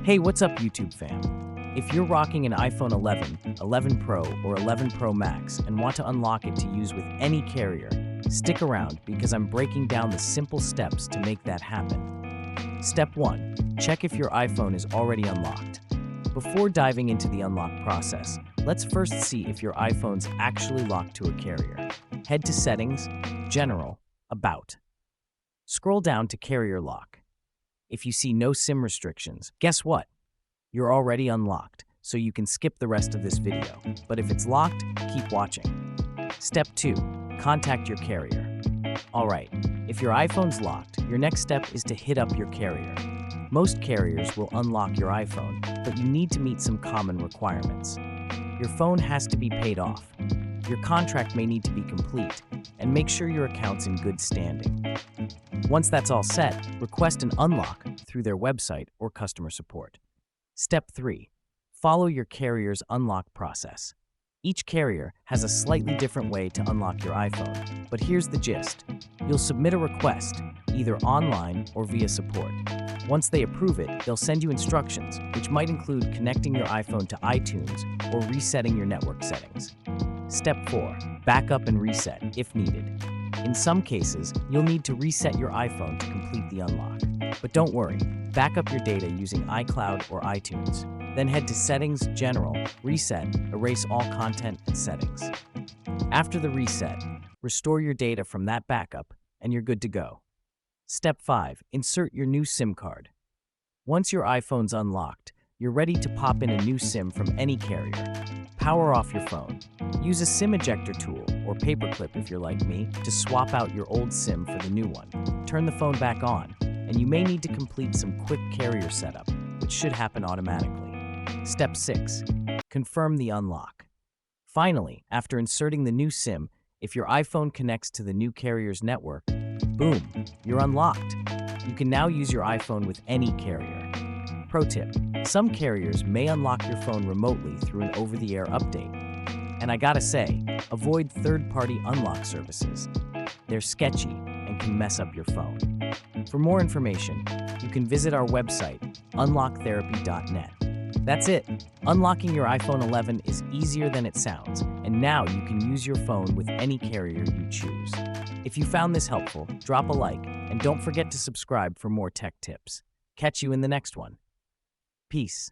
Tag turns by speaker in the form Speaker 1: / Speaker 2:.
Speaker 1: Hey, what's up, YouTube fam? If you're rocking an iPhone 11, 11 Pro, or 11 Pro Max and want to unlock it to use with any carrier, stick around because I'm breaking down the simple steps to make that happen. Step 1. Check if your iPhone is already unlocked. Before diving into the unlock process, let's first see if your iPhone's actually locked to a carrier. Head to Settings, General, About. Scroll down to Carrier Lock. If you see no SIM restrictions, guess what? You're already unlocked, so you can skip the rest of this video. But if it's locked, keep watching. Step 2. Contact your carrier. Alright, if your iPhone's locked, your next step is to hit up your carrier. Most carriers will unlock your iPhone, but you need to meet some common requirements. Your phone has to be paid off. Your contract may need to be complete, and make sure your account's in good standing. Once that's all set, request an unlock through their website or customer support. Step 3. Follow your carrier's unlock process. Each carrier has a slightly different way to unlock your iPhone, but here's the gist. You'll submit a request, either online or via support. Once they approve it, they'll send you instructions, which might include connecting your iPhone to iTunes or resetting your network settings. Step 4. Backup and reset, if needed. In some cases, you'll need to reset your iPhone to complete the unlock. But don't worry, back up your data using iCloud or iTunes. Then head to Settings, General, Reset, erase all content and settings. After the reset, restore your data from that backup, and you're good to go. Step 5. Insert your new SIM card. Once your iPhone's unlocked, you're ready to pop in a new SIM from any carrier. Power off your phone. Use a SIM ejector tool, or paperclip if you're like me, to swap out your old SIM for the new one. Turn the phone back on, and you may need to complete some quick carrier setup, which should happen automatically. Step 6. Confirm the unlock. Finally, after inserting the new SIM, if your iPhone connects to the new carrier's network, boom, you're unlocked. You can now use your iPhone with any carrier. Pro tip, some carriers may unlock your phone remotely through an over-the-air update. And I gotta say, avoid third-party unlock services. They're sketchy and can mess up your phone. For more information, you can visit our website, unlocktherapy.net. That's it. Unlocking your iPhone 11 is easier than it sounds, and now you can use your phone with any carrier you choose. If you found this helpful, drop a like, and don't forget to subscribe for more tech tips. Catch you in the next one. Peace.